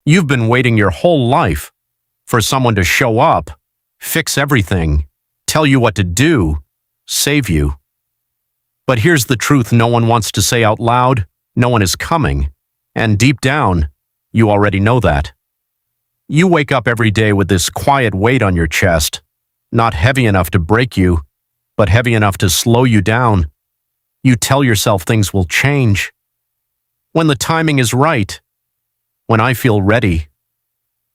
You've been waiting your whole life for someone to show up, fix everything, tell you what to do, save you. But here's the truth no one wants to say out loud: no one is coming. And deep down, you already know that. You wake up every day with this quiet weight on your chest, not heavy enough to break you, but heavy enough to slow you down. You tell yourself things will change. When the timing is right, when I feel ready,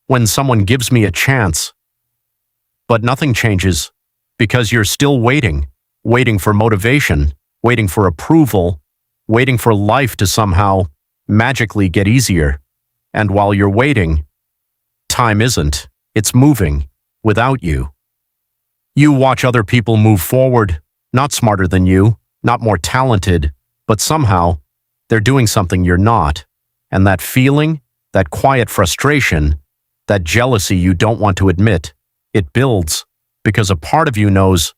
when someone gives me a chance. But nothing changes because you're still waiting, waiting for motivation, waiting for approval, waiting for life to somehow magically get easier. And while you're waiting, time isn't. It's moving without you. You watch other people move forward, not smarter than you, not more talented, but somehow they're doing something you're not. And that feeling, that quiet frustration, that jealousy you don't want to admit, it builds because a part of you knows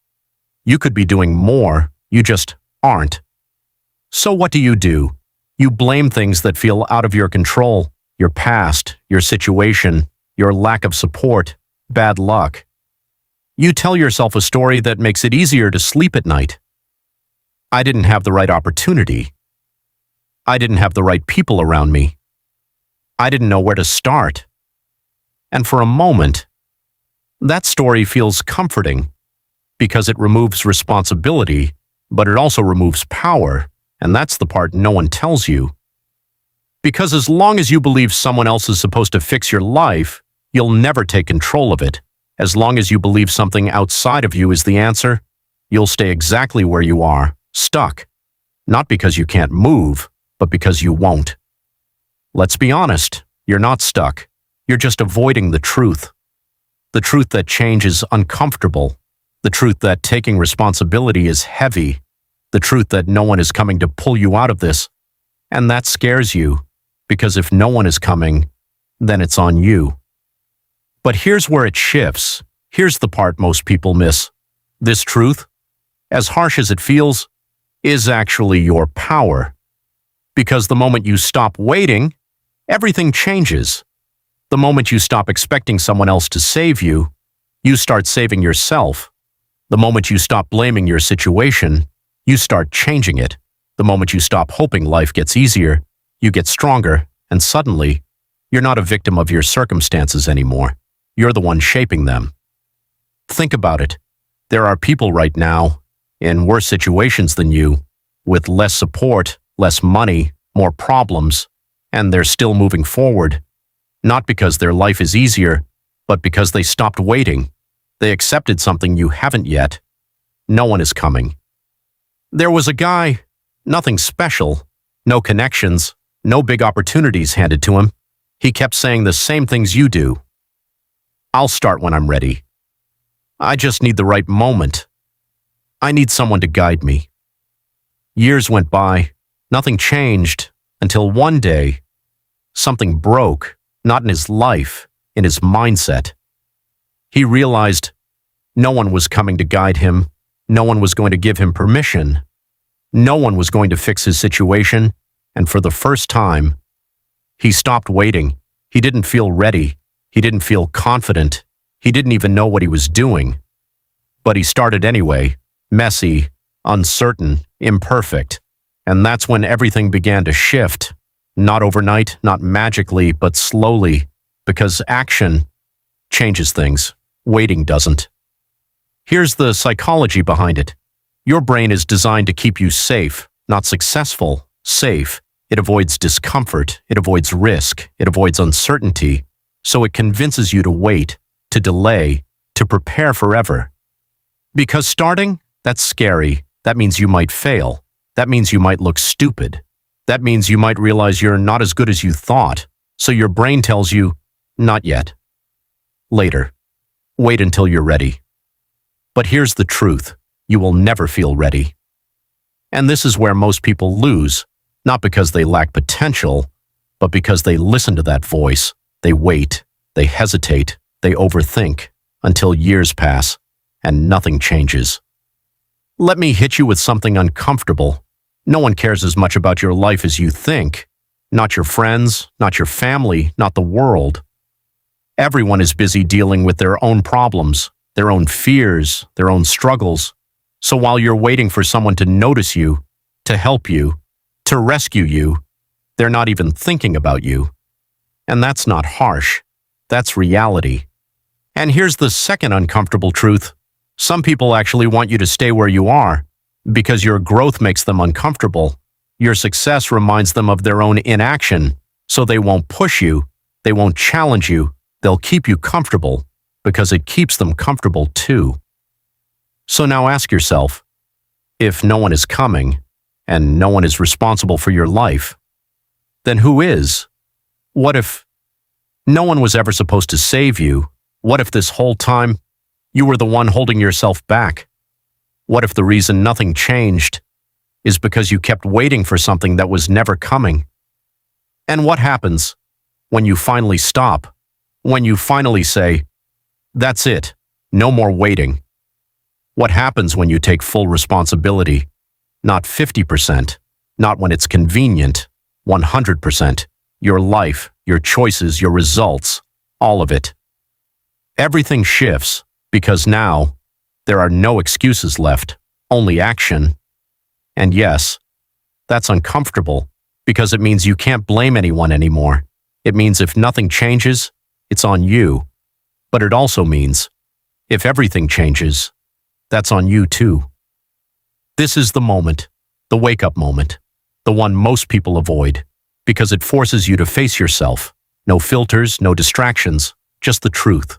you could be doing more, you just aren't. So what do? You blame things that feel out of your control, your past, your situation, your lack of support, bad luck. You tell yourself a story that makes it easier to sleep at night. I didn't have the right opportunity. I didn't have the right people around me. I didn't know where to start. And for a moment, that story feels comforting because it removes responsibility, but it also removes power, and that's the part no one tells you. Because as long as you believe someone else is supposed to fix your life, you'll never take control of it. As long as you believe something outside of you is the answer, you'll stay exactly where you are, stuck. Not because you can't move, but because you won't. Let's be honest, you're not stuck. You're just avoiding the truth. The truth that change is uncomfortable. The truth that taking responsibility is heavy. The truth that no one is coming to pull you out of this. And that scares you, because if no one is coming, then it's on you. But here's where it shifts. Here's the part most people miss. This truth, as harsh as it feels, is actually your power. Because the moment you stop waiting, everything changes. The moment you stop expecting someone else to save you, you start saving yourself. The moment you stop blaming your situation, you start changing it. The moment you stop hoping life gets easier, you get stronger, and suddenly, you're not a victim of your circumstances anymore. You're the one shaping them. Think about it. There are people right now, in worse situations than you, with less support, less money, more problems, and they're still moving forward. Not because their life is easier, but because they stopped waiting. They accepted something you haven't yet. No one is coming. There was a guy, nothing special, no connections, no big opportunities handed to him. He kept saying the same things you do. I'll start when I'm ready. I just need the right moment. I need someone to guide me. Years went by, nothing changed, until one day, something broke, not in his life, in his mindset. He realized no one was coming to guide him, no one was going to give him permission, no one was going to fix his situation, and for the first time, he stopped waiting. He didn't feel ready. He didn't feel confident. He didn't even know what he was doing. But he started anyway, messy, uncertain, imperfect. And that's when everything began to shift. Not overnight, not magically, but slowly. Because action changes things. Waiting doesn't. Here's the psychology behind it. Your brain is designed to keep you safe, not successful, safe. It avoids discomfort. It avoids risk. It avoids uncertainty. So it convinces you to wait, to delay, to prepare forever. Because starting, that's scary. That means you might fail. That means you might look stupid. That means you might realize you're not as good as you thought. So your brain tells you, not yet. Later. Wait until you're ready. But here's the truth. You will never feel ready. And this is where most people lose, not because they lack potential, but because they listen to that voice. They wait, they hesitate, they overthink, until years pass, and nothing changes. Let me hit you with something uncomfortable. No one cares as much about your life as you think. not your friends, not your family, not the world. Everyone is busy dealing with their own problems, their own fears, their own struggles. So while you're waiting for someone to notice you, to help you, to rescue you, they're not even thinking about you. And that's not harsh. That's reality. And here's the second uncomfortable truth. Some people actually want you to stay where you are because your growth makes them uncomfortable. Your success reminds them of their own inaction, so they won't push you, they won't challenge you, they'll keep you comfortable because it keeps them comfortable too. So now ask yourself, if no one is coming and no one is responsible for your life, then who is? What if no one was ever supposed to save you? What if this whole time you were the one holding yourself back? What if the reason nothing changed is because you kept waiting for something that was never coming? And what happens when you finally stop? When you finally say, that's it, no more waiting? What happens when you take full responsibility? Not 50%, not when it's convenient, 100%. Your life, your choices, your results, all of it. Everything shifts because now there are no excuses left, only action. And yes, that's uncomfortable because it means you can't blame anyone anymore. It means if nothing changes, it's on you. But it also means if everything changes, that's on you too. This is the moment, the wake-up moment, the one most people avoid because it forces you to face yourself. No filters, no distractions, just the truth.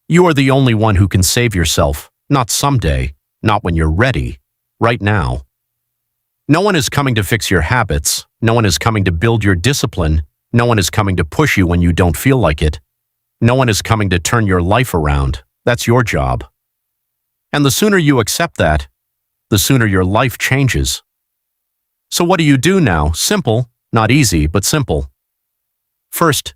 You are the only one who can save yourself, not someday, not when you're ready, right now. No one is coming to fix your habits. No one is coming to build your discipline. No one is coming to push you when you don't feel like it. No one is coming to turn your life around. That's your job. And the sooner you accept that, the sooner your life changes. So what do you do now? Simple, not easy, but simple. First,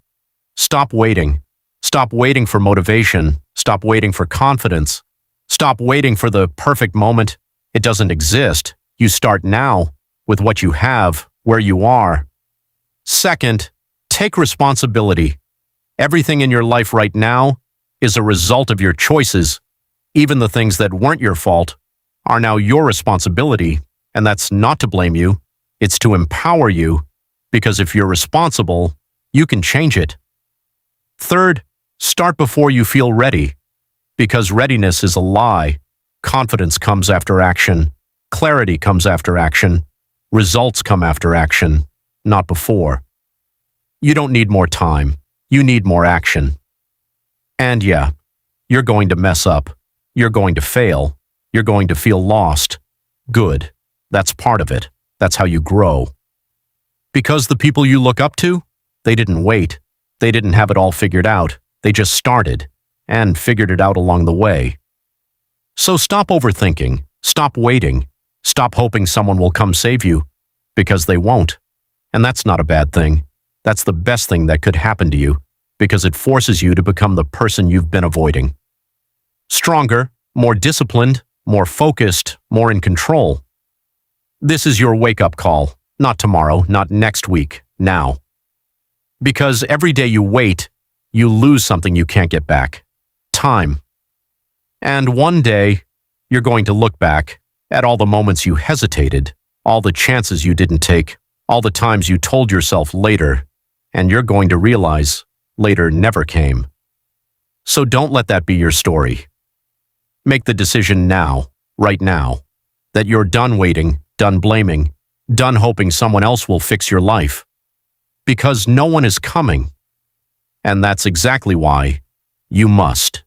stop waiting. Stop waiting for motivation. Stop waiting for confidence. Stop waiting for the perfect moment. It doesn't exist. You start now with what you have, where you are. Second, take responsibility. Everything in your life right now is a result of your choices. Even the things that weren't your fault are now your responsibility, and that's not to blame you. It's to empower you, because if you're responsible, you can change it. Third, start before you feel ready, because readiness is a lie. Confidence comes after action. Clarity comes after action. Results come after action, not before. You don't need more time. You need more action. And yeah, you're going to mess up. You're going to fail. You're going to feel lost. Good. That's part of it. That's how you grow. Because the people you look up to, they didn't wait. They didn't have it all figured out. They just started and figured it out along the way. So stop overthinking. Stop waiting. Stop hoping someone will come save you, because they won't. And that's not a bad thing. That's the best thing that could happen to you, because it forces you to become the person you've been avoiding. Stronger, more disciplined, more focused, more in control. This is your wake-up call. Not tomorrow, not next week, now. Because every day you wait, you lose something you can't get back. Time. And one day, you're going to look back at all the moments you hesitated, all the chances you didn't take, all the times you told yourself later, and you're going to realize later never came. So don't let that be your story. Make the decision now, right now, that you're done waiting, done blaming, done hoping someone else will fix your life. Because no one is coming. And that's exactly why you must.